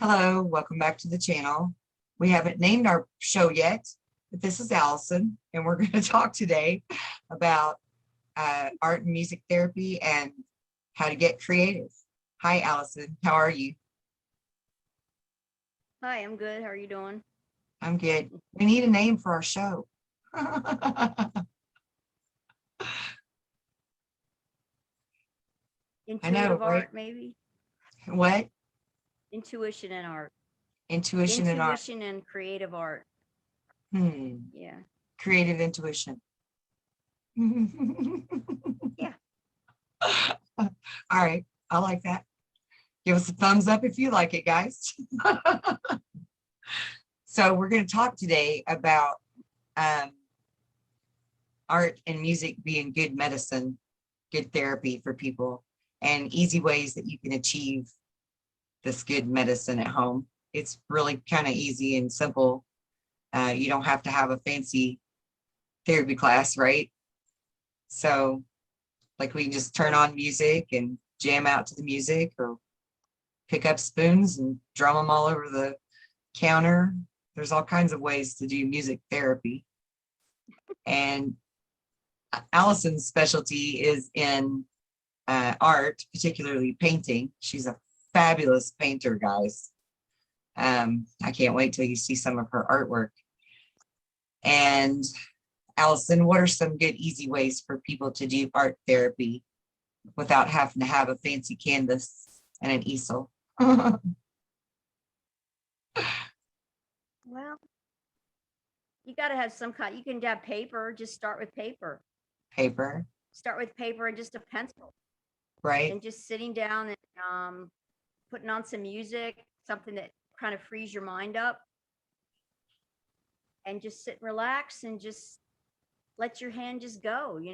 Hello, welcome back to the channel. We haven't named our show yet, but this is Allison, and we're going to talk today about art and music therapy and how to get creative. Hi, Allison. How are you? Hi, I'm good. How are you doing? I'm good. We need a name for our show. I know, Intuitive right? art, maybe? What? Intuition and art. Intuition and art. Intuition and creative art. Yeah. Creative intuition. Yeah. All right. I like that. Give us a thumbs up if you like it, guys. So we're going to talk today about art and music being good medicine, good therapy for people, and easy ways that you can achieve this good medicine at home. It's really kind of easy and simple. You don't have to have a fancy therapy class, right? So like we can just turn on music and jam out to the music, or pick up spoons and drum them all over the counter. There's all kinds of ways to do music therapy. And Allison's specialty is in art, particularly painting. She's a fabulous painter, guys. I can't wait till you see some of her artwork. And Allison, what are some good, easy ways for people to do art therapy without having to have a fancy canvas and an easel? Well, you got to have some kind. You can have paper. Just start with paper. Paper. Start with paper and just a pencil. Right. And just sitting down and putting on some music, something that kind of frees your mind up. And just sit and relax and just let your hand just go, and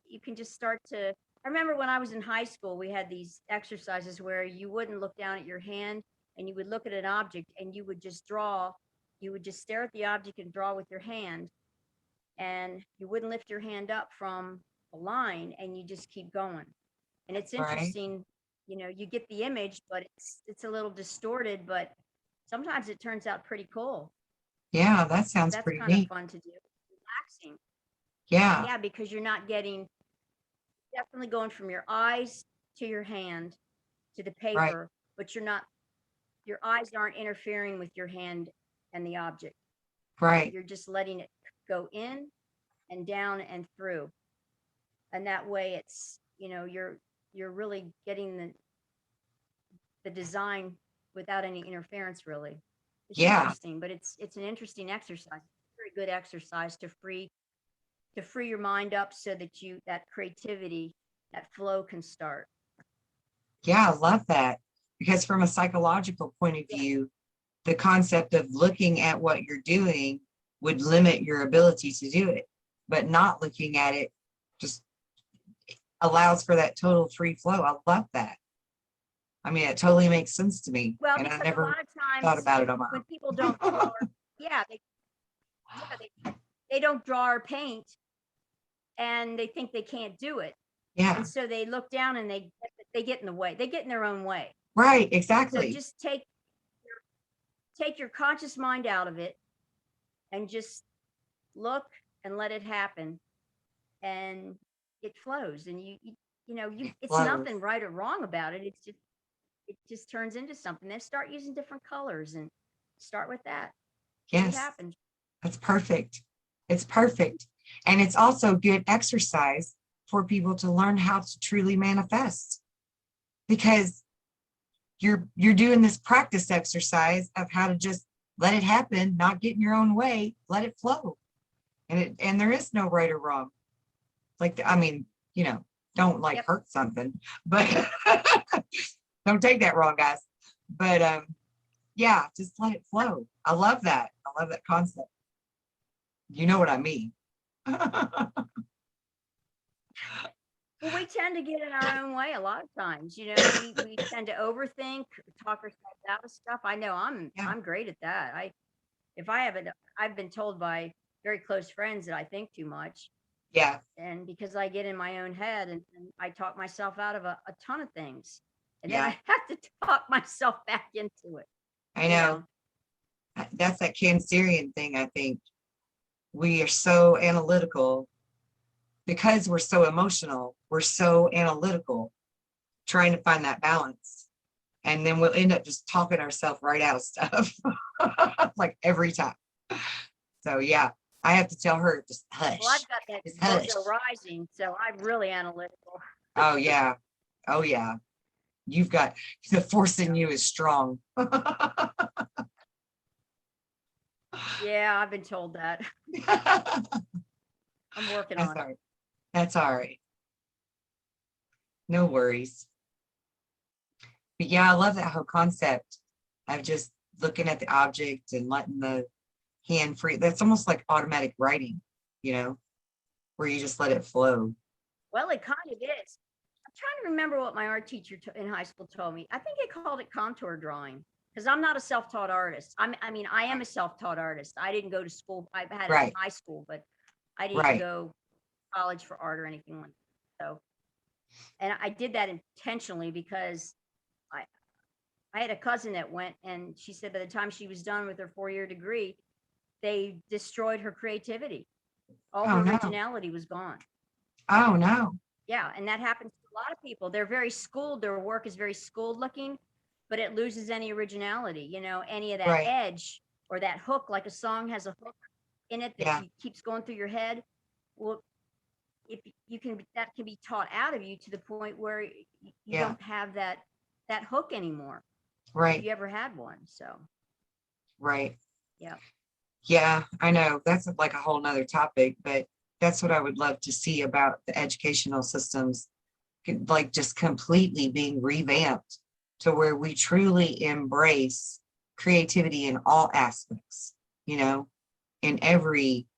you can just start to. I remember when I was in high school, we had these exercises where you wouldn't look down at your hand and you would look at an object and you would just draw. You would just stare at the object and draw with your hand, and you wouldn't lift your hand up from a line, and you just keep going. And it's Right. interesting, you get the image, but it's a little distorted, but sometimes it turns out pretty cool. Yeah, that sounds That's pretty kind of neat. fun to do. Relaxing. Yeah. Yeah, because you're not getting definitely going from your eyes to your hand to the Right. paper, but your eyes aren't interfering with your hand and the object. Right. You're just letting it go in and down and through. And that way you're really getting the design without any interference really. It's Yeah. interesting, but it's an interesting exercise. Very good exercise to free your mind up so that that creativity, that flow can start. Yeah, I love that. Because from a psychological point of Yeah. view, the concept of looking at what you're doing would limit your ability to do it. But not looking at it just allows for that total free flow. I love that. I mean, it totally makes sense to me. Well, And I because a never lot of thought times about it on my when people don't draw, own. yeah, they don't draw or paint, and they think they can't do it, Yeah. and so they look down and they get in the way. They get in their own way. Right. So Exactly. just take your conscious mind out of it and just look and let it happen, and it flows. And It it's flows. nothing right or wrong about it. It just turns into something. Then start using different colors and start with that. See what Yes. happens. That's perfect. It's perfect. And it's also good exercise for people to learn how to truly manifest, because you're doing this practice exercise of how to just let it happen, not get in your own way, let it flow. And there is no right or wrong. Like, I mean, don't like Yep. hurt something, but don't take that wrong, guys. But yeah, just let it flow. I love that. I love that concept. You know what I mean? Well, we tend to get in our own way a lot of times. We tend to overthink, talk ourselves out of stuff. I know I'm Yeah. I'm great at that. If I haven't, I've been told by very close friends that I think too much, Yeah. and because I get in my own head and I talk myself out of a ton of things, And then I have to talk myself back into it. I know. That's that Cancerian thing. I think we are so analytical because we're so emotional. We're so analytical, trying to find that balance. And then we'll end up just talking ourselves right out of stuff, like every time. So yeah, I have to tell her, just hush. Well, I've got that just hush. Virgo rising, so I'm really analytical. Oh yeah. Oh yeah. You've got, the force in you is strong. Yeah, I've been told that. I'm working That's on all it. right. That's all right. No worries. But yeah, I love that whole concept of just looking at the object and letting the hand free. That's almost like automatic writing, you know, where you just let it flow. Well, it kind of is. I'm trying to remember what my art teacher in high school told me. I think they called it contour drawing because I'm not a self-taught artist. I mean, I am a self-taught artist. I didn't go to school. I had it in high school, but I didn't go to college for art or anything like that. So, and I did that intentionally because I had a cousin that went, and she said by the time she was done with her 4-year degree, they destroyed her creativity. All her originality was gone. Oh no. Yeah, and that happens to a lot of people. They're very schooled, their work is very schooled looking, but it loses any originality, you know, any of that edge or that hook, like a song has a hook in it that keeps going through your head. Well, if you can, that can be taught out of you to the point where you don't have that hook anymore. If you ever had one. So Yeah, I know that's like a whole nother topic, but that's what I would love to see about the educational systems, like just completely being revamped to where we truly embrace creativity in all aspects, you know, in every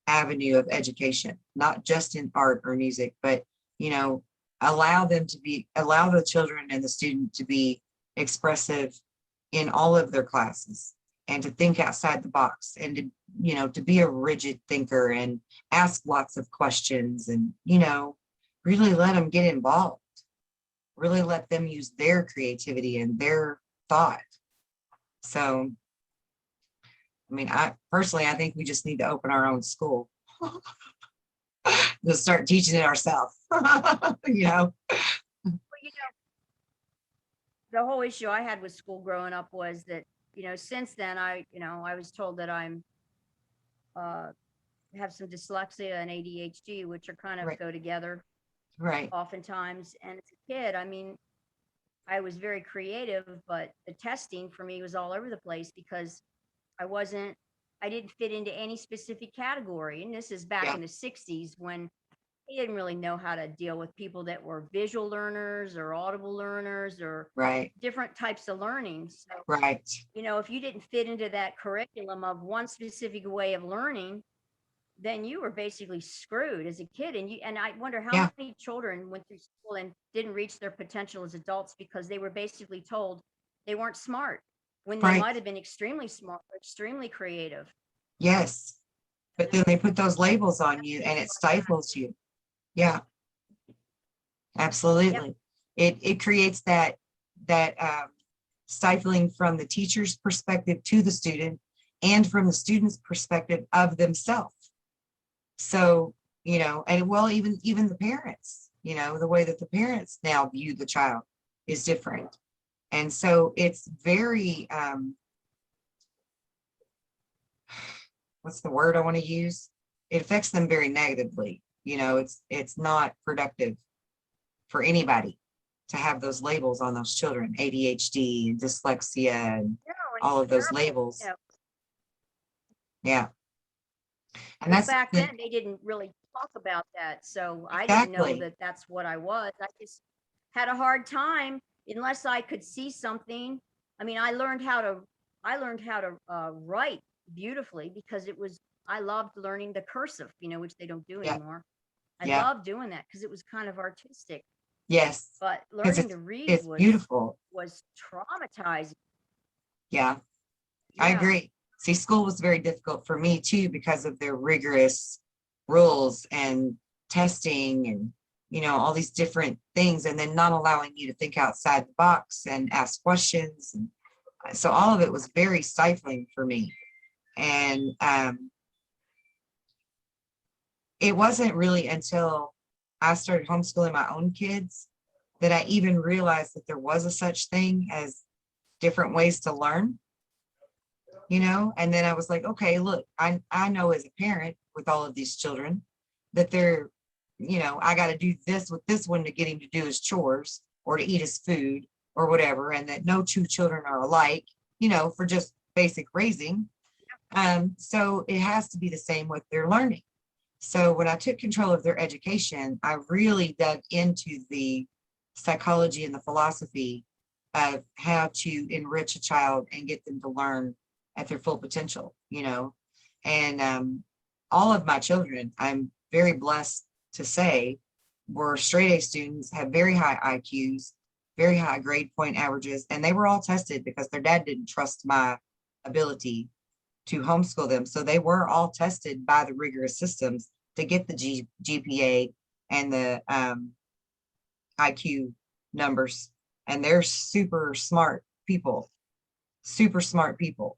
avenue of education, not just in art or music, but, you know, allow the children and the student to be expressive in all of their classes and to think outside the box and to, you know, to be a rigid thinker and ask lots of questions and, you know, really let them get involved, really let them use their creativity and their thought. So, I mean, I think we just need to open our own school. To start teaching it ourselves, you know. Well, you know, the whole issue I had with school growing up was that, you know, since then I was told that I'm have some dyslexia and ADHD, which are kind of go together oftentimes. And as a kid, I mean, I was very creative, but the testing for me was all over the place because I didn't fit into any specific category. And this is back in the 60s when they didn't really know how to deal with people that were visual learners or audible learners or different types of learning. So, you know, if you didn't fit into that curriculum of one specific way of learning, then you were basically screwed as a kid. And I wonder how many children went through school and didn't reach their potential as adults because they were basically told they weren't smart when they might have been extremely smart, extremely creative. Yes. But then they put those labels on you and it stifles you. Yeah, absolutely. It creates that stifling from the teacher's perspective to the student and from the student's perspective of themselves. So, you know, and well, even the parents, you know, the way that the parents now view the child is different. And so it's very, what's the word I want to use? It affects them very negatively. You know, it's not productive for anybody to have those labels on those children, ADHD and dyslexia and all of those labels. Yeah. And that's back then they didn't really talk about that. So I didn't know that that's what I was. I just had a hard time unless I could see something. I mean, I learned how to write beautifully because I loved learning the cursive, you know, which they don't do anymore. I loved doing that because it was kind of artistic. Yes. But learning to read was beautiful. Was traumatizing. Yeah, I agree. See, school was very difficult for me too because of their rigorous rules and testing and, you know, all these different things, and then not allowing you to think outside the box and ask questions. And so all of it was very stifling for me. And it wasn't really until I started homeschooling my own kids that I even realized that there was a such thing as different ways to learn, you know. And then I was like, okay, look, I know as a parent with all of these children that they're, you know, I got to do this with this one to get him to do his chores or to eat his food or whatever, and that no two children are alike, you know, for just basic raising. So it has to be the same with their learning. So when I took control of their education, I really dug into the psychology and the philosophy of how to enrich a child and get them to learn at their full potential, you know. And all of my children, I'm very blessed to say, were straight A students, have very high IQs, very high grade point averages, and they were all tested because their dad didn't trust my ability to homeschool them. So they were all tested by the rigorous systems to get the GPA and the IQ numbers. And they're super smart people, super smart people.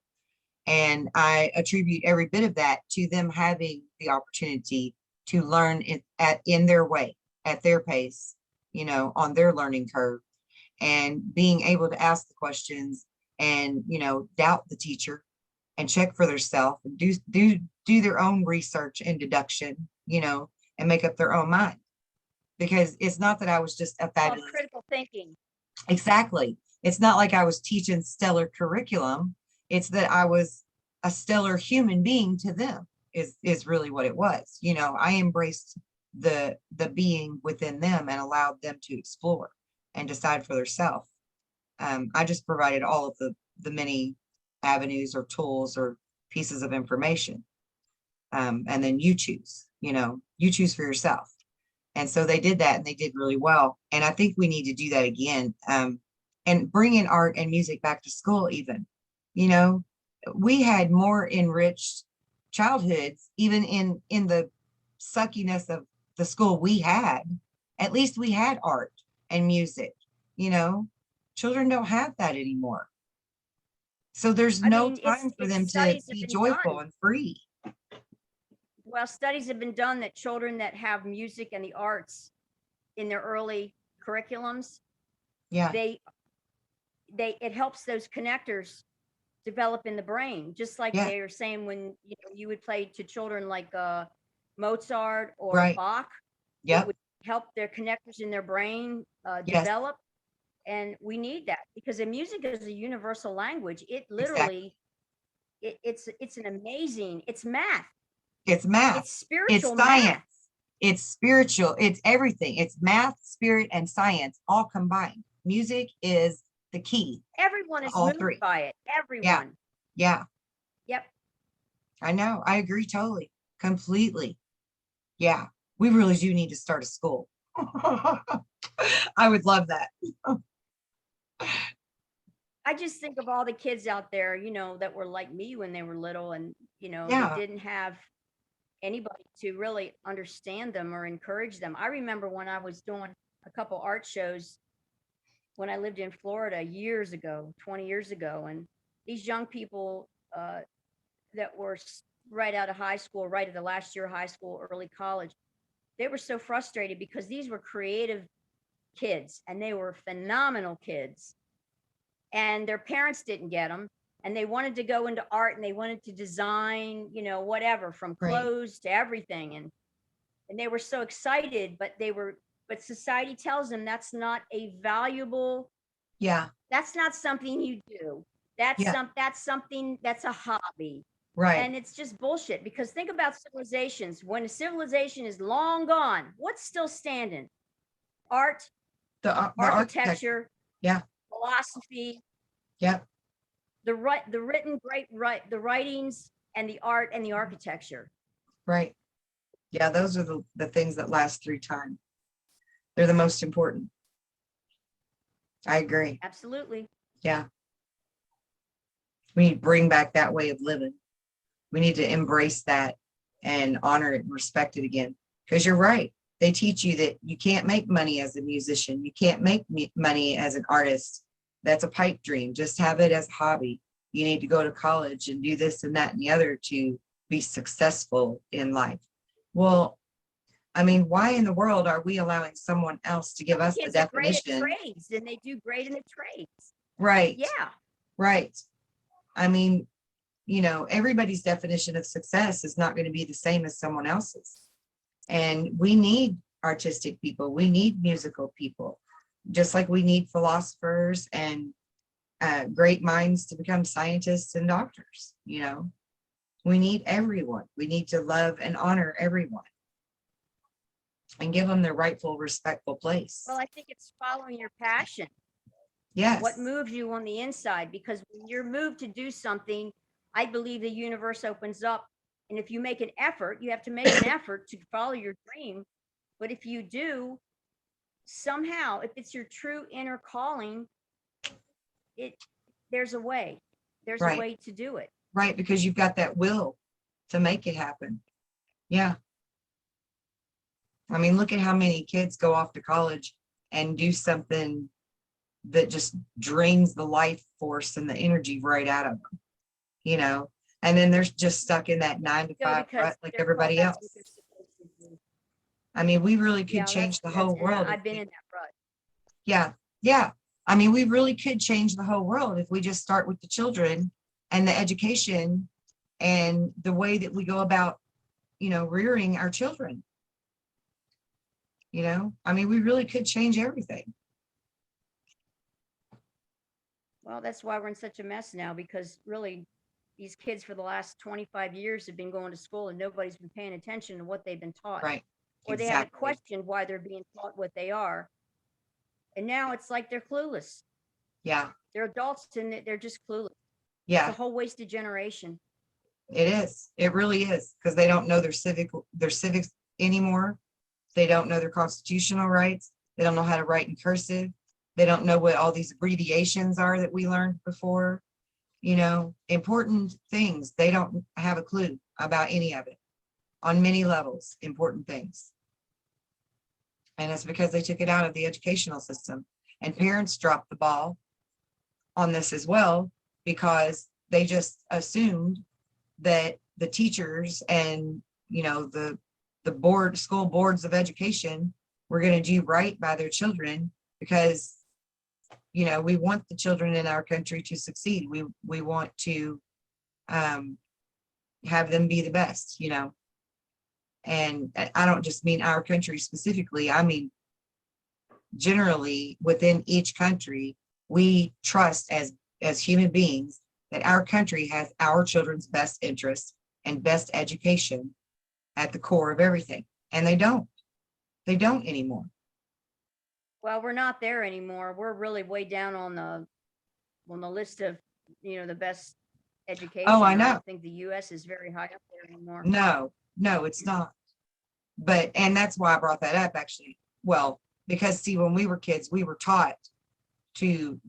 And I attribute every bit of that to them having the opportunity to learn in their way, at their pace, you know, on their learning curve, and being able to ask the questions and, you know, doubt the teacher and check for themselves and do their own research and deduction, you know, and make up their own mind. Because it's not that I was just a fabulous critical thinking. Exactly. It's not like I was teaching stellar curriculum. It's that I was a stellar human being to them is really what it was. You know, I embraced the being within them and allowed them to explore and decide for themselves. I just provided all of the many avenues or tools or pieces of information. And then you choose, you know, you choose for yourself. And so they did that, and they did really well. And I think we need to do that again, and bring in art and music back to school even. You know, we had more enriched childhoods, even in the suckiness of the school we had. At least we had art and music, you know. Children don't have that anymore. So there's no time for them to be joyful and free. Well, studies have been done that children that have music and the arts in their early curriculums, Yeah, it helps those connectors develop in the brain, just like yeah, they are saying when you would play to children like Mozart or right. Bach. It Yep. would help their connectors in their brain Yes, develop, and we need that because the music is a universal language. It exactly. literally, it's an amazing. It's math. It's math. It's It's spiritual science. math. It's spiritual. It's everything. It's math, spirit, and science all combined. Music is the key Everyone to is all moved three. by it. Yeah. Everyone. Yeah. Yep. I know. I agree totally. Completely. Yeah. We really do need to start a school. I would love that. I just think of all the kids out there, that were like me when they were little and, they Yeah. didn't have anybody to really understand them or encourage them. I remember when I was doing a couple art shows when I lived in Florida years ago, 20 years ago, and these young people that were right out of high school, right at the last year of high school, early college, they were so frustrated because these were creative kids and they were phenomenal kids, and their parents didn't get them, and they wanted to go into art and they wanted to design, whatever, from Right. clothes to everything, and they were so excited, but society tells them that's not a valuable, Yeah. that's not something you do, that's Yeah. something that's a hobby. Right. And it's just bullshit, because think about civilizations. When a civilization is long gone, what's still standing? Art, The architecture, Yeah. philosophy, Yeah. the writings and the art and the architecture. Right. Yeah. Those are the things that last through time. They're the most important. I agree. Absolutely. Yeah. We need to bring back that way of living. We need to embrace that and honor it and respect it again. Because you're right. They teach you that you can't make money as a musician. You can't make money as an artist. That's a pipe dream. Just have it as a hobby. You need to go to college and do this and that and the other to be successful in life. Well, I mean, why in the world are we allowing someone else to give us the Kids are great at definition? trades, and they do great in the trades. Right. Yeah. Right. I mean, you know, everybody's definition of success is not going to be the same as someone else's. And we need artistic people. We need musical people, just like we need philosophers and great minds to become scientists and doctors. You know, we need everyone. We need to love and honor everyone and give them their rightful, respectful place. Well, I think it's following your passion. Yes. What moves you on the inside? Because when you're moved to do something, I believe the universe opens up. And if you make an effort, you have to make an effort to follow your dream. But if you do, somehow, if it's your true inner calling, there's a way. There's Right. a way to do it. Right, because you've got that will to make it happen. Yeah. I mean, look at how many kids go off to college and do something that just drains the life force and the energy right out of them, you know, and then they're just stuck in that 9 to 5 rut like everybody else. I mean, we really could change the whole world. I've been in that rut. Yeah. Yeah. I mean, we really could change the whole world if we just start with the children and the education and the way that we go about, you know, rearing our children. You know, I mean, we really could change everything. Well, that's why we're in such a mess now, because really these kids for the last 25 years have been going to school and nobody's been paying attention to what they've been taught. Right. Or they haven't questioned why they're being taught what they are. And now it's like they're clueless. Yeah. They're adults and they're just clueless. Yeah. It's a whole wasted generation. It is. It really is, because they don't know their civics anymore. They don't know their constitutional rights. They don't know how to write in cursive. They don't know what all these abbreviations are that we learned before. You know, important things. They don't have a clue about any of it on many levels, important things. And it's because they took it out of the educational system. And parents dropped the ball on this as well, because they just assumed that the teachers and, you know, the school boards of education were going to do right by their children, because, you know, we want the children in our country to succeed. We want to have them be the best, you know. And I don't just mean our country specifically. I mean, generally within each country, we trust as human beings that our country has our children's best interests and best education at the core of everything. And they don't anymore. Well, we're not there anymore. We're really way down on the list of, you know, the best education. Oh, I know. I don't think the US is very high up there anymore. No, it's not. But, and that's why I brought that up, actually. Well, because see, when we were kids, we were taught to,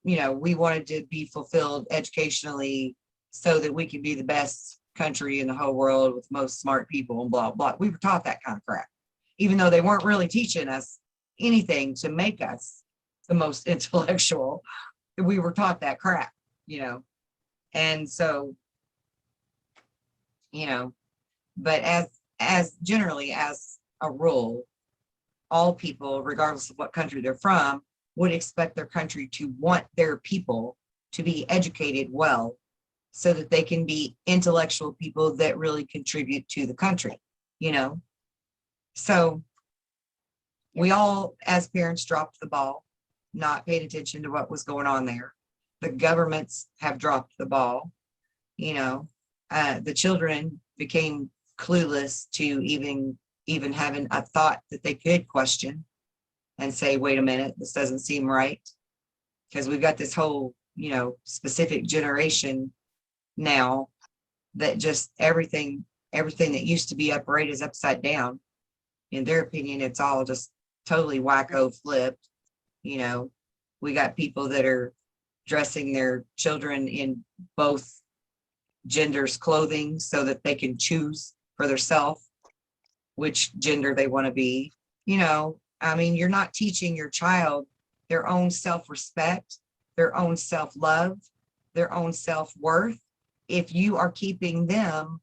you know, we wanted to be fulfilled educationally so that we could be the best country in the whole world with most smart people and blah, blah. We were taught that kind of crap, even though they weren't really teaching us anything to make us the most intellectual. We were taught that crap, you know. And so, you know, but as generally as a rule, all people, regardless of what country they're from, would expect their country to want their people to be educated well, so that they can be intellectual people that really contribute to the country, you know. So we all, as parents, dropped the ball, not paying attention to what was going on there. The governments have dropped the ball, you know. The children became clueless to even having a thought that they could question and say, wait a minute, this doesn't seem right. Because we've got this whole, you know, specific generation now that just everything that used to be upright is upside down. In their opinion, it's all just totally wacko flipped. You know, we got people that are dressing their children in both genders' clothing so that they can choose for themselves which gender they want to be. You know, I mean, you're not teaching your child their own self-respect, their own self-love, their own self-worth, if you are keeping them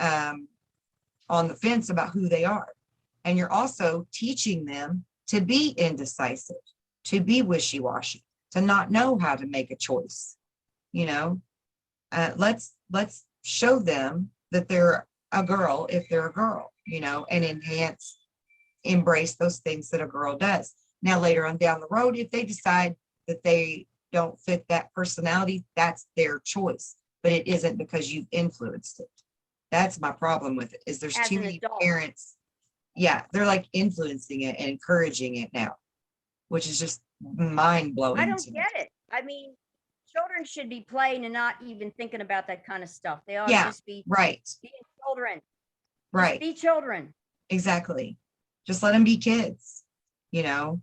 on the fence about who they are. And you're also teaching them to be indecisive, to be wishy-washy, to not know how to make a choice. You know, let's show them that they're a girl if they're a girl, you know, and embrace those things that a girl does. Now, later on down the road, if they decide that they don't fit that personality, that's their choice, but it isn't because you've influenced it. That's my problem with it, is there's As too an many adult. parents. Yeah, they're like influencing it and encouraging it now, which is just mind blowing. I don't get it. I mean, children should be playing and not even thinking about that kind of stuff. They ought to just be right, being children. right, Just be children. exactly. Just let them be kids, you know.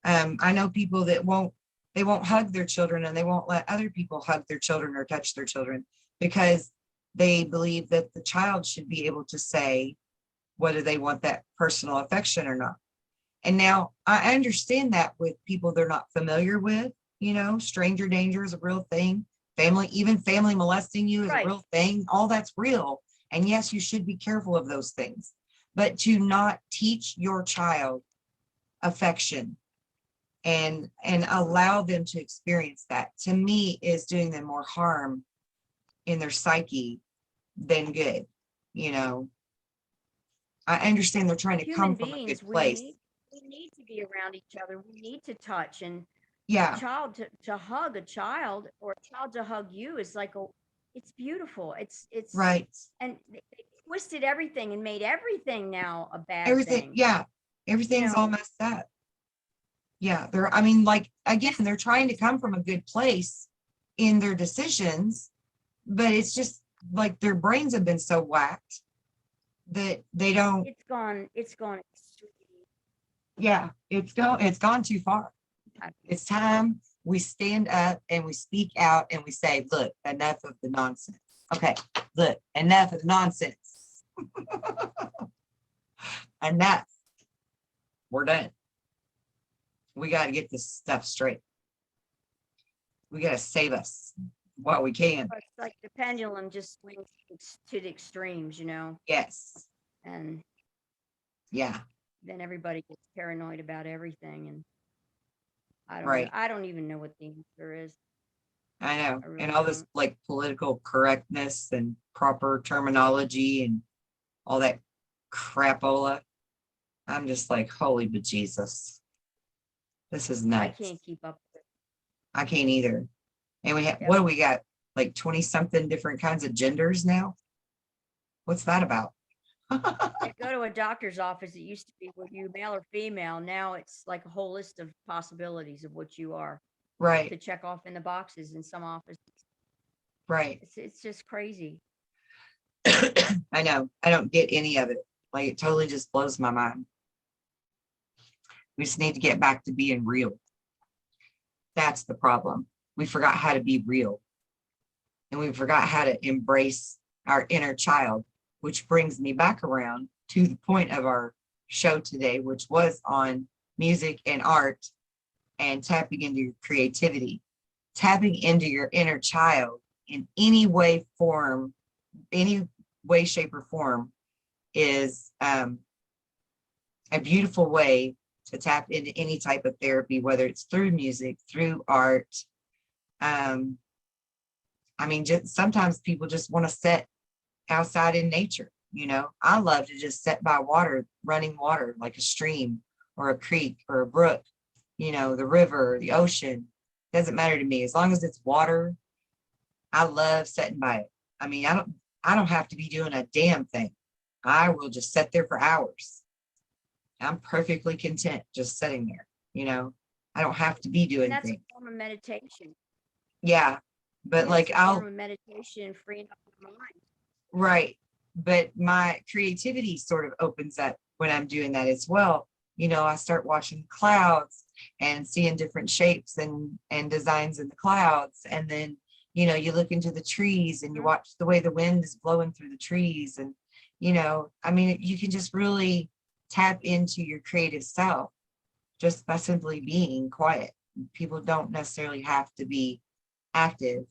I know people that won't hug their children, and they won't let other people hug their children or touch their children because they believe that the child should be able to say whether they want that personal affection or not. And now I understand that with people they're not familiar with, you know, stranger danger is a real thing. Even family molesting you is a real thing. All that's real. And yes, you should be careful of those things. But to not teach your child affection and allow them to experience that, to me, is doing them more harm in their psyche than good. You know, I understand they're trying to come from a good place. We need to be around each other. We need to touch. And yeah, a child to hug a child, or a child to hug you, is like it's beautiful. It's right. And they twisted everything and made everything now a bad Everything, thing. yeah, everything's all messed up. Yeah, I mean, like, again, they're trying to come from a good place in their decisions, but it's just like their brains have been so whacked that they don't. It's gone. Yeah, it's gone too far. It's time we stand up and we speak out and we say, look, enough of the nonsense. Okay, look, enough of the nonsense. Enough. We're done. We got to get this stuff straight. We got to save us while we can. It's like the pendulum just swings to the extremes, you know? Yes. And yeah, then everybody gets paranoid about everything. And I don't right. know. I don't even know what the answer is. I know. I really and all this like political correctness and proper terminology and all that crapola. I'm just like, holy bejesus. This is nuts. I can't keep up with it. I can't either. And we have, what do we got? Like 20 something different kinds of genders now? What's that about? You go to a doctor's office, it used to be were you male or female. Now it's like a whole list of possibilities of what you are. Right. To check off in the boxes in some offices. Right. It's just crazy. I know. I don't get any of it. Like, it totally just blows my mind. We just need to get back to being real. That's the problem. We forgot how to be real. And we forgot how to embrace our inner child, which brings me back around to the point of our show today, which was on music and art and tapping into your creativity. Tapping into your inner child in any way, form, any way, shape, or form is a beautiful way to tap into any type of therapy, whether it's through music, through art. I mean, just sometimes people just want to sit outside in nature. You know, I love to just sit by water, running water, like a stream or a creek or a brook, you know, the river, the ocean. Doesn't matter to me. As long as it's water, I love sitting by it. I mean, I don't have to be doing a damn thing. I will just sit there for hours. I'm perfectly content just sitting there, you know. I don't have to be doing things. That's a form of meditation. Yeah. But like I'll form of meditation, freeing up your mind. Right. But my creativity sort of opens up when I'm doing that as well. You know, I start watching clouds and seeing different shapes and designs in the clouds. And then, you know, you look into the trees and you watch the way the wind is blowing through the trees. And, you know, I mean, you can just really tap into your creative self just by simply being quiet. People don't necessarily have to be active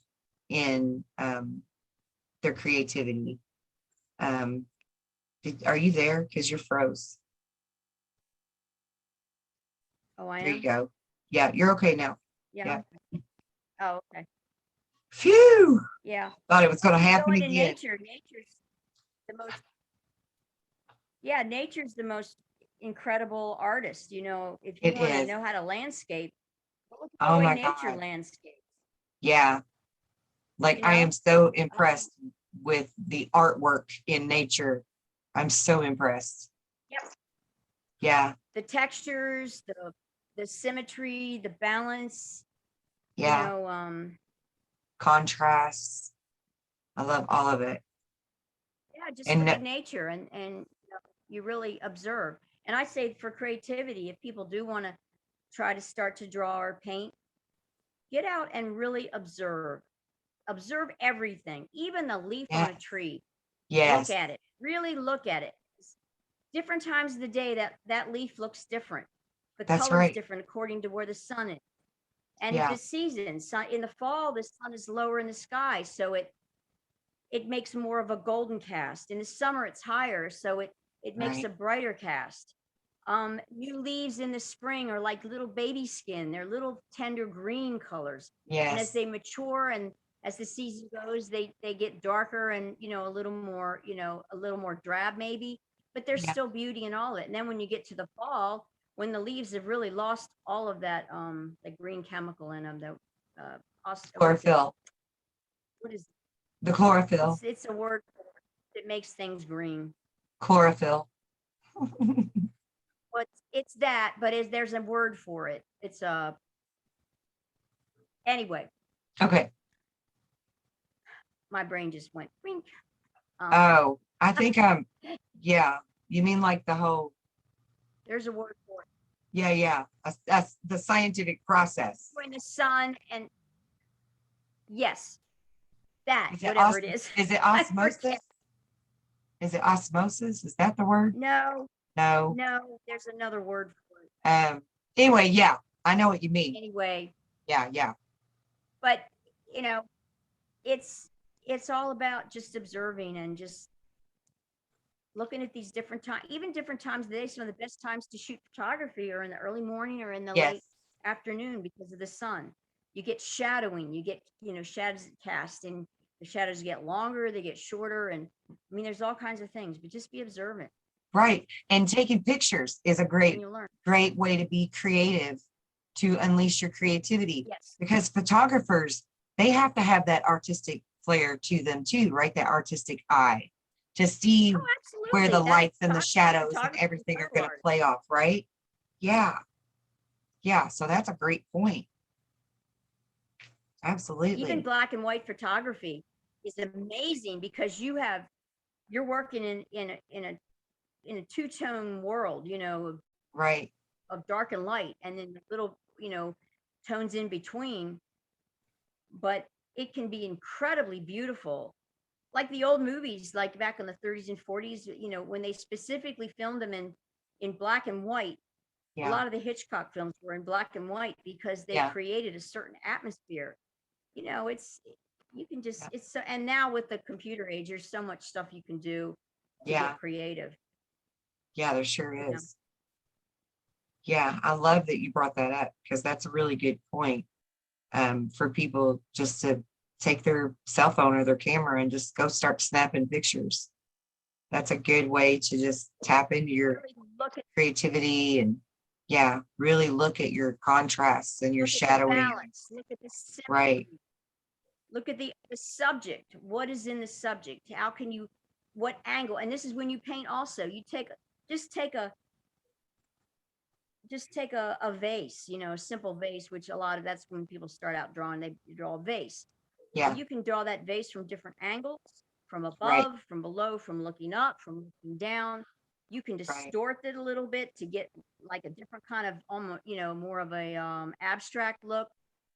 in their creativity. Are you there? Because you're froze. Oh, I There you am. go. Yeah, you're okay now. Yeah. Yeah. Oh, okay. Phew. Yeah. Thought it was going to You happen go into again. nature. Nature's the most. Yeah, nature's the most incredible artist. You know, if you It want to is. know how to landscape, look at the Oh way my nature God. landscapes. Yeah. Like You I am know, so impressed with the artwork in nature. I'm so impressed. yep. Yeah. The textures, the symmetry, the balance. You Yeah. know, Contrasts. I love all of it. yeah, just look And at nature and you know, you really observe. And I say for creativity, if people do want to try to start to draw or paint, get out and really observe. Observe everything, even the leaf on yeah, a tree. Look yes, at it. Really look at it. Different times of the day that leaf looks different. The that's color is right. different according to where the sun is. And Yeah, the season, sun in the fall, the sun is lower in the sky, so it makes more of a golden cast. In the summer, it's higher, so it makes right. a brighter cast. New leaves in the spring are like little baby skin. They're little tender green colors. And as Yes. they mature and as the season goes, they get darker and you know a little more, you know, a little more drab maybe, but there's Yeah. still beauty in all of it. And then when you get to the fall, when the leaves have really lost all of that the green chemical in them, the what is it? Chlorophyll. What is The chlorophyll. it's a word for it that makes things green. Chlorophyll. But it's that, but there's a word for it. It's a anyway. Okay. My brain just went wink. Um, Oh, I think yeah. You mean like the whole, there's a word for it. yeah, yeah. That's the scientific process. When the sun and yes, that Is it whatever it is. is it I osmosis? forget. Is it osmosis? Is that the word? No, No. no, there's another word for it. Um, anyway, yeah, I know what you mean. Anyway, Yeah, yeah. but you know, it's it's all about just observing and just looking at these different times, even different times of the day. Some of the best times to shoot photography are in the early morning or in the Yes. late afternoon because of the sun. You get shadowing, you get, you know, shadows cast and the shadows get longer, they get shorter. And I mean, there's all kinds of things, but just be observant Right. And taking pictures is a and you'll learn. great way to be creative, to unleash your creativity. Yes. Because photographers, they have to have that artistic flair to them too, right? That artistic eye to see Oh, where absolutely. the lights and the That's shadows and photography everything are photo going to art. play off, right? Yeah. Yeah. So that's a great point. Even Absolutely. black and white photography is amazing because you're working in a two-tone world, you know, Right. of dark and light and then little, you know, tones in between, but it can be incredibly beautiful. Like the old movies, like back in the 30s and 40s, you know, when they specifically filmed them in black and white. A Yeah. lot of the Hitchcock films were in black and white because they Yeah. created a certain atmosphere. You know, it's you can just Yeah. it's so and now with the computer age, there's so much stuff you can do to Yeah. get creative. Yeah, there sure You know, is. Yeah. I love that you brought that up because that's a really good point. For people just to take their cell phone or their camera and just go start snapping pictures. That's a good way to just tap into your really look at creativity and yeah, really look at your contrasts and your look at the shadowing. balance, look at the Right. symmetry, look at the subject. What is in the subject? How can you what angle? And this is when you paint also. You take just take a just take a vase, you know, a simple vase, which a lot of that's when people start out drawing, they draw a vase. Well, Yeah. you can draw that vase from different angles, from Right. above, from below, from looking up, from looking down. You can Right. distort it a little bit to get like a different kind of almost, you know, more of a abstract look.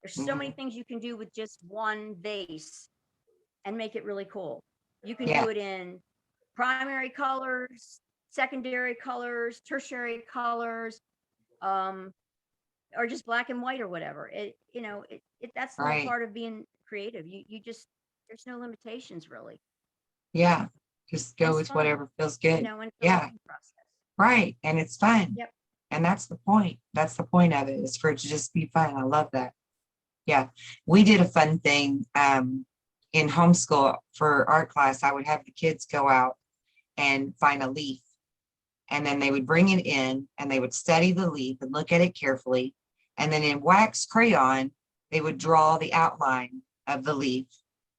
There's so many Mhm. things you can do with just one vase and make it really cool. You can Yeah. do it in primary colors, secondary colors, tertiary colors, or just black and white or whatever. That's the whole Right. part of being creative. You just, there's no limitations really. Yeah. Just And go it's with fun, whatever feels good. and it's a Yeah. learning process. Right. And it's fun. Yep. And that's the point. That's the point of it, is for it to just be fun. I love that. Yeah. We did a fun thing in homeschool for art class. I would have the kids go out and find a leaf, and then they would bring it in and they would study the leaf and look at it carefully. And then in wax crayon, they would draw the outline of the leaf,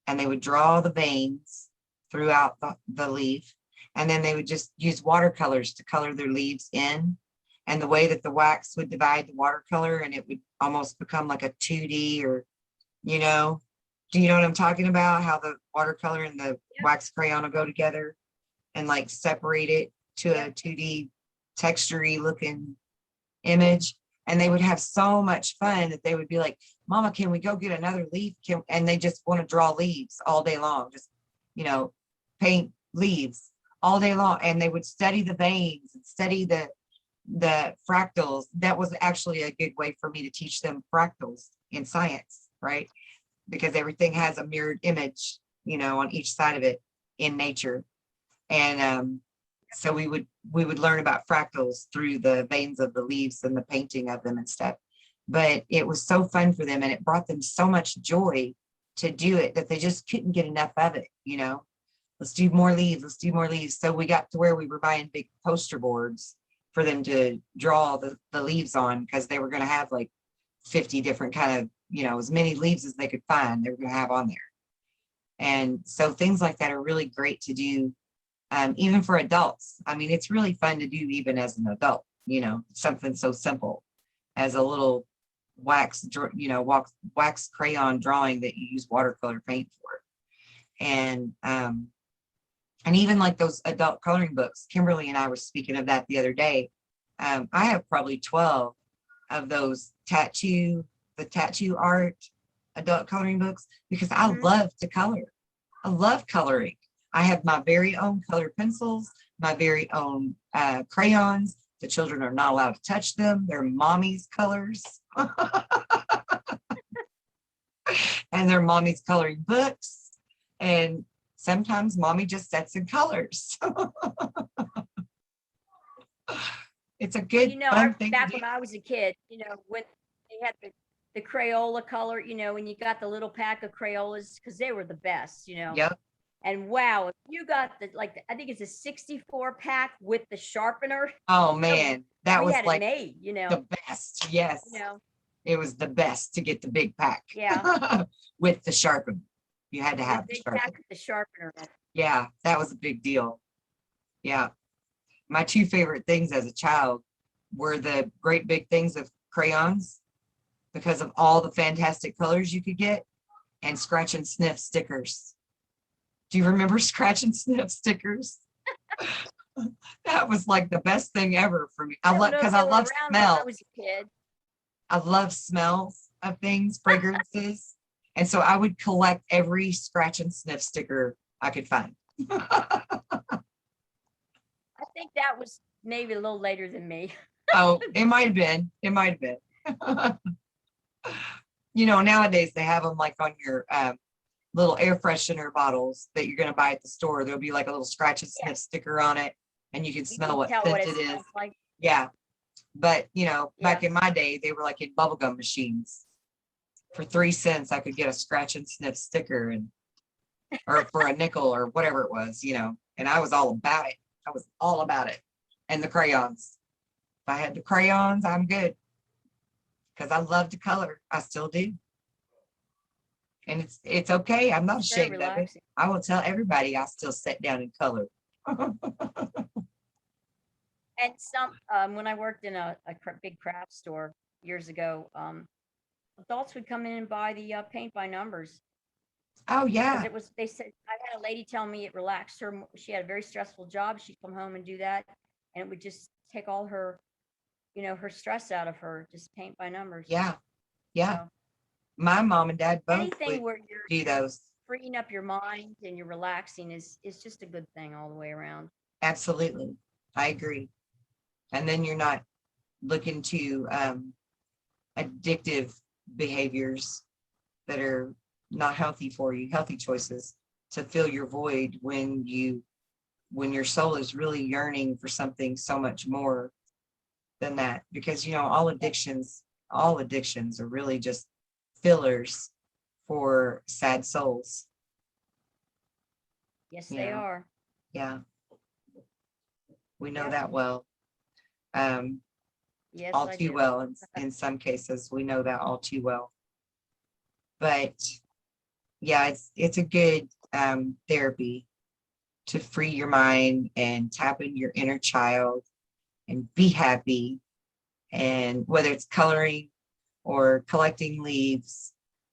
and they would draw the veins throughout the leaf. And then they would just use watercolors to color their leaves in. And the way that the wax would divide the watercolor, and it would almost become like a 2D, or, do you know what I'm talking about? How the watercolor and the wax crayon will go together and like separate it to a 2D textury looking image. And they would have so much fun that they would be like, Mama, can we go get another leaf? And they just want to draw leaves all day long, just, paint leaves all day long. And they would study the veins and study the fractals. That was actually a good way for me to teach them fractals in science, right? Because everything has a mirrored image, on each side of it in nature. And so we would learn about fractals through the veins of the leaves and the painting of them and stuff. But it was so fun for them, and it brought them so much joy to do it, that they just couldn't get enough of it. Let's do more leaves, let's do more leaves. So we got to where we were buying big poster boards for them to draw the leaves on, because they were going to have like 50 different kind of, as many leaves as they could find, they were going to have on there. And so things like that are really great to do, even for adults. I mean, it's really fun to do even as an adult, something so simple as a little wax crayon drawing that you use watercolor paint for. And even like those adult coloring books, Kimberly and I were speaking of that the other day. I have probably 12 of those tattoo art adult coloring books, because I love to color. I love coloring. I have my very own colored pencils, my very own crayons. The children are not allowed to touch them. They're mommy's colors. And they're mommy's coloring books. And sometimes mommy just sets in colors. It's a good fun thing back to do. when I was a kid, when they had the Crayola color, when you got the little pack of Crayolas, because they were the best, Yep. And wow, if you got I think it's a 64 pack with the sharpener. Oh man, that was had like it made, the best. Yes. It was the best to get the big pack. Yeah. With the sharpener. You had to have the the big pack sharpener. with the sharpener. Yeah, that was a big deal. Yeah. My two favorite things as a child were the great big things of crayons, because of all the fantastic colors you could get, and scratch and sniff stickers. Do you remember scratch and sniff stickers? That was like the best thing ever for me. I love smell. I was a kid. I love smells of things, fragrances. And so I would collect every scratch and sniff sticker I could find. I think that was maybe a little later than me. Oh, it might have been. It might have been. Nowadays they have them like on your little air freshener bottles that you're going to buy at the store. There'll be like a little scratch and sniff sticker on it, and you can smell what scent it is. Like. Yeah. But, back in my day, they were like in bubblegum machines. For 3 cents, I could get a scratch and sniff sticker, or for a nickel or whatever it was, and I was all about it. I was all about it. And the crayons. If I had the crayons, I'm good. Because I love to color. I still do. And it's okay. I'm not ashamed of it. I will tell everybody I still sit down and color. And when I worked in a big craft store years ago, adults would come in and buy the paint by numbers. Oh yeah. They said, I had a lady tell me it relaxed her. She had a very stressful job. She'd come home and do that, and it would just take all her, her stress out of her, just paint by numbers. Yeah. Yeah. So, my mom and dad both anything where you're do those. Freeing up your mind and you're relaxing is just a good thing all the way around. Absolutely. I agree. And then you're not looking to addictive behaviors that are not healthy for you, healthy choices to fill your void when your soul is really yearning for something so much more than that. Because all addictions are really just fillers for sad souls. Yes, they are. Yeah, we know Yep. that well. Yes, All I too do. well. In some cases, we know that all too well. But yeah, it's a good therapy to free your mind and tap into your inner child and be happy. And whether it's coloring or collecting leaves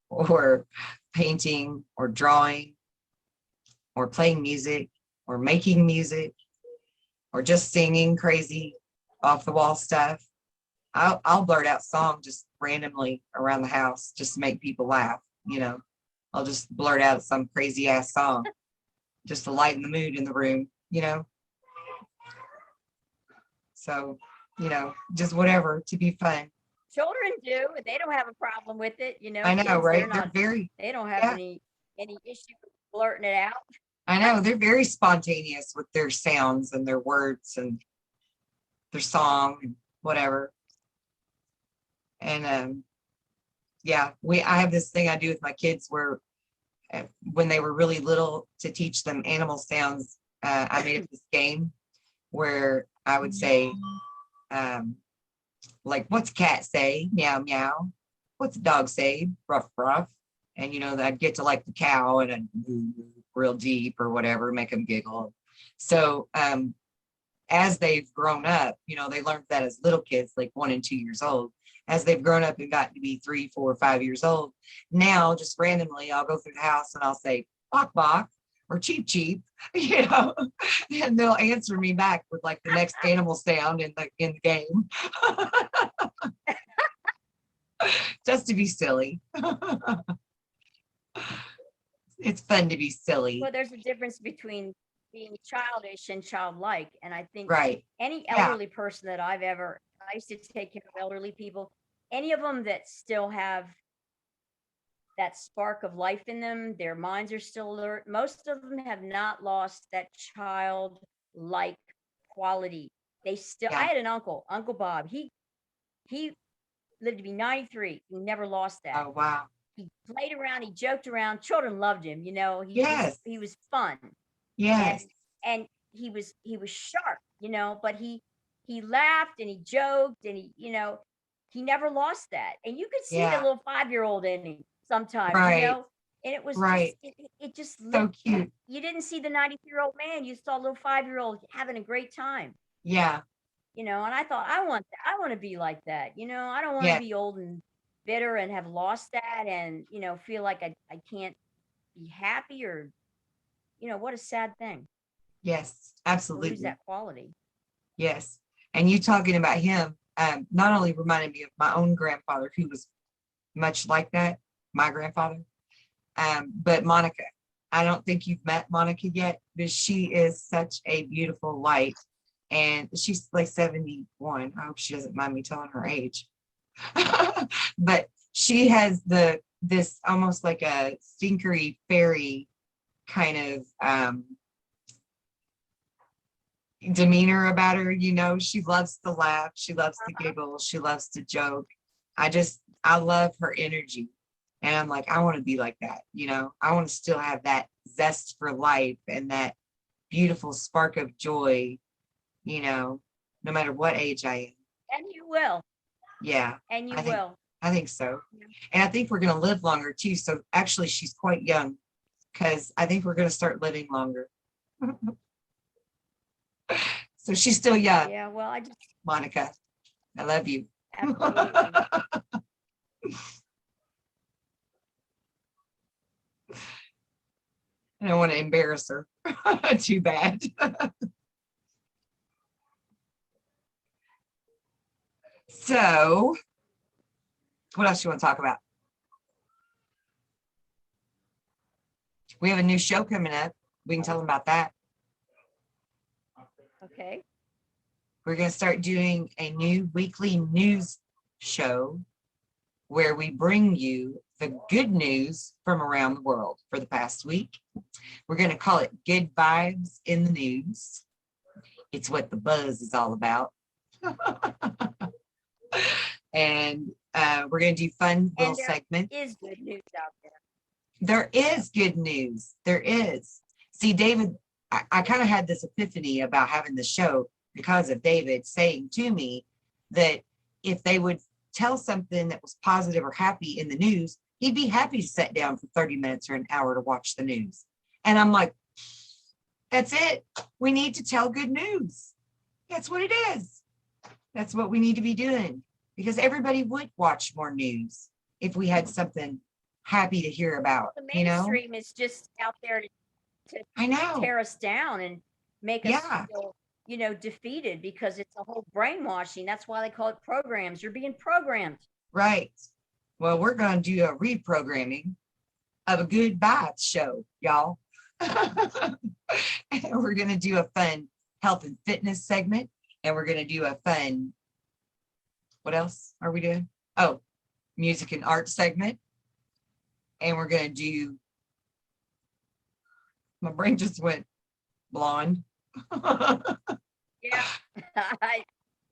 or painting or drawing or playing music or making music or just singing crazy off the wall stuff. I'll blurt out songs just randomly around the house just to make people laugh. I'll just blurt out some crazy ass song just to lighten the mood in the room. So, just whatever to be fun. Children do. They don't have a problem with it. I know, Kids, right? They're very, they don't have yeah, any issue with blurting it out. I know they're very spontaneous with their sounds and their words and their song and whatever. And yeah, I have this thing I do with my kids where when they were really little to teach them animal sounds, I made up this game where I would say, like, what's a cat say? Meow, meow. What's a dog say? Ruff, ruff. And, I'd get to like the cow and I'd move real deep or whatever, make them giggle. So as they've grown up, they learned that as little kids, like 1 and 2 years old. As they've grown up and gotten to be 3, 4, 5 years old, now just randomly, I'll go through the house and I'll say, bok, bok, or cheep, cheep, and they'll answer me back with like the next animal sound in the game. Just to be silly. It's fun to be silly. Well, there's a difference between being childish and childlike. And I think Right. any Yeah. elderly person that I used to take care of elderly people, any of them that still have that spark of life in them, their minds are still alert. Most of them have not lost that childlike quality. They still, I Yeah. had an uncle, Uncle Bob. He lived to be 93. He never lost that. Oh, wow. He played around, he joked around. Children loved him, Yes. he was fun. Yes. And he was sharp, but he laughed and he joked and he never lost that. And you could see the Yeah. little 5-year-old in him sometimes, Right. and it was Right. just it just So looked, cute. you didn't see the 93-year-old man, you saw a little 5-year-old having a great time. Yeah. And I thought, I want to be like that. I don't want to Yeah. be old and bitter and have lost that and, feel like I can't be happy or, what a sad thing Yes. to lose Absolutely. that quality. Yes. And you talking about him not only reminded me of my own grandfather, who was much like that, my grandfather, but Monica. I don't think you've met Monica yet, but she is such a beautiful light. And she's like 71. I hope she doesn't mind me telling her age. But she has this almost like a stinkery fairy kind of demeanor about her. She loves to laugh, she loves to giggle, she loves to joke. I love her energy, and I'm like, I want to be like that. I want to still have that zest for life and that beautiful spark of joy, no matter what age I am. And you will. Yeah. And you I think, will. I think so. And I think we're going to live longer too. So actually she's quite young, because I think we're going to start living longer. So she's still young. Yeah, well, Monica, I love you. Absolutely. I don't want to embarrass her. Too bad. So what else you want to talk about? We have a new show coming up. We can tell them about that. Okay. We're going to start doing a new weekly news show where we bring you the good news from around the world for the past week. We're going to call it Good Vibes in the News. It's what the buzz is all about. And we're going to do fun little segments. There is good news out there. There is good news. There is. See, David, I kind of had this epiphany about having the show because of David saying to me that if they would tell something that was positive or happy in the news, he'd be happy to sit down for 30 minutes or an hour to watch the news. And I'm like, that's it. We need to tell good news. That's what it is. That's what we need to be doing, because everybody would watch more news if we had something happy to hear about. The mainstream is just out there to I know. tear us down and make us feel, defeated, because it's a whole brainwashing. That's why they call it programs. You're being programmed. Right. Well, we're going to do a reprogramming of a good vibes show, y'all. And we're going to do a fun health and fitness segment. And we're going to do a fun, what else are we doing? Oh, music and art segment. And we're going to do, my brain just went blonde. Yeah.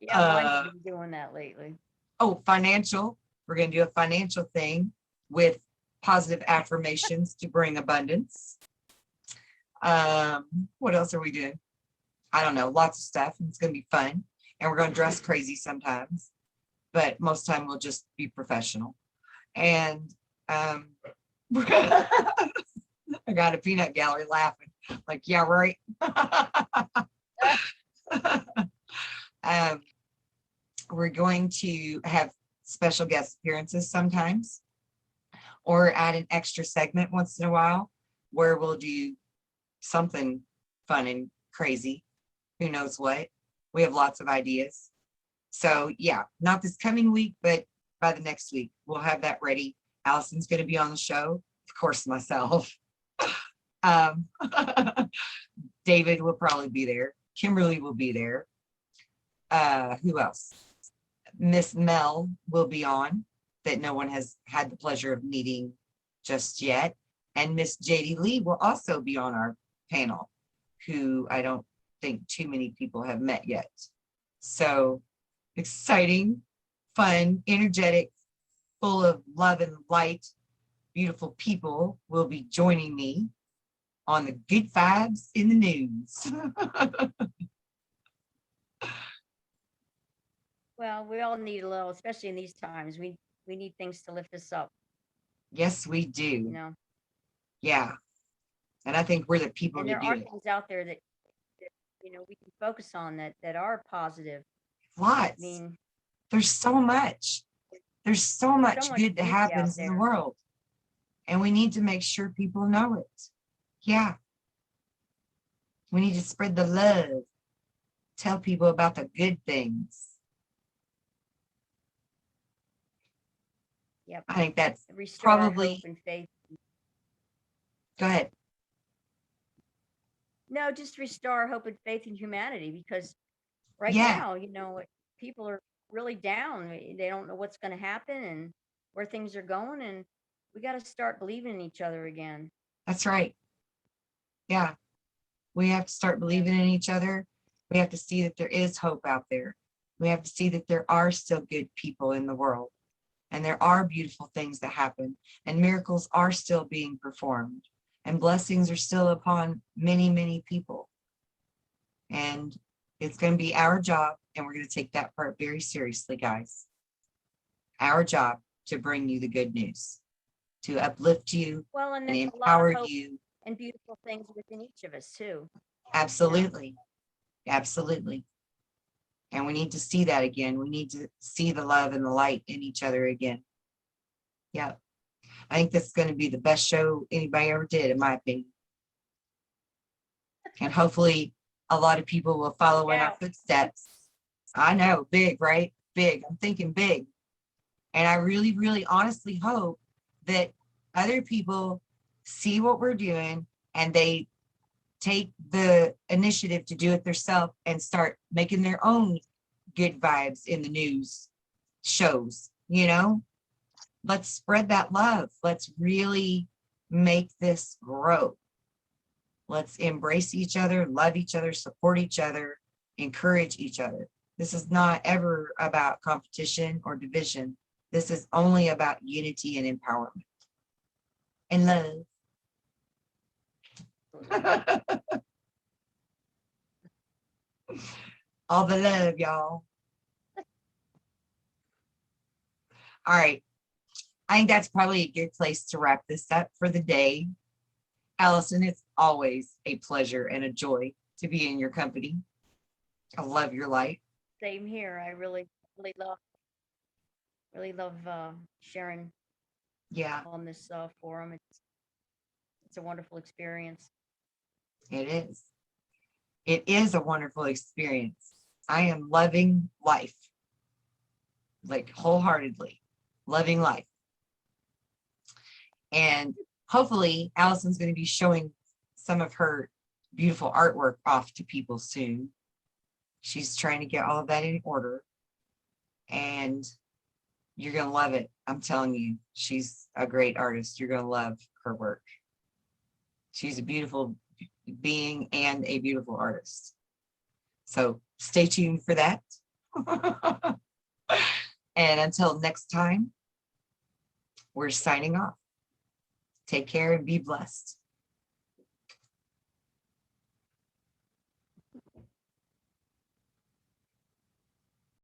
Mine's been doing that lately. Oh, financial. We're going to do a financial thing with positive affirmations to bring abundance. What else are we doing? I don't know. Lots of stuff. It's going to be fun. And we're going to dress crazy sometimes. But most time we'll just be professional. And I got a peanut gallery laughing. Like, yeah, right. We're going to have special guest appearances sometimes, or add an extra segment once in a while where we'll do something fun and crazy. Who knows what? We have lots of ideas. So yeah, not this coming week, but by the next week, we'll have that ready. Alison's going to be on the show. Of course, myself. David will probably be there. Kimberly will be there. Who else? Miss Mel will be on, that no one has had the pleasure of meeting just yet. And Miss JD Lee will also be on our panel, who I don't think too many people have met yet. So exciting, fun, energetic, full of love and light, beautiful people will be joining me on the Good Vibes in the News. Well, we all need a little, especially in these times. We need things to lift us up. Yes, we do. Yeah. And I think we're the people and to there do are it. things out there that we can focus on that are positive. Lots. I mean, there's so much. There's so much good that happens in the world. And we need to make sure people know it. Yeah. We need to spread the love. Tell people about the good things. Yep. I think that's Restore probably hope and faith. Go ahead. No, just restore hope and faith in humanity, because right now, people are really down. They don't know what's going to happen and where things are going, and we got to start believing in each other again. That's right. Yeah. We have to start believing in each other. We have to see that there is hope out there. We have to see that there are still good people in the world. And there are beautiful things that happen. And miracles are still being performed. And blessings are still upon many, many people. And it's going to be our job, and we're going to take that part very seriously, guys. Our job to bring you the good news, to uplift you, and empower you. And beautiful things within each of us too. Absolutely. Absolutely. And we need to see that again. We need to see the love and the light in each other again. Yeah. I think this is going to be the best show anybody ever did, in my opinion. And hopefully a lot of people will follow in our footsteps. I know, big, right? Big. I'm thinking big. And I really, really honestly hope that other people see what we're doing and they take the initiative to do it themselves and start making their own good vibes in the news shows, you know? Let's spread that love. Let's really make this grow. Let's embrace each other, love each other, support each other, encourage each other. This is not ever about competition or division. This is only about unity and empowerment and love. All the love, y'all. All right. I think that's probably a good place to wrap this up for the day. Alison, it's always a pleasure and a joy to be in your company. I love your light. Same here. I really, really love sharing Yeah, on this forum. It's a wonderful experience. it is. It is a wonderful experience. I am loving life, like wholeheartedly loving life. And hopefully Alison's going to be showing some of her beautiful artwork off to people soon. She's trying to get all of that in order. And you're going to love it. I'm telling you, she's a great artist. You're going to love her work. She's a beautiful being and a beautiful artist. So stay tuned for that. And until next time, we're signing off. Take care and be blessed.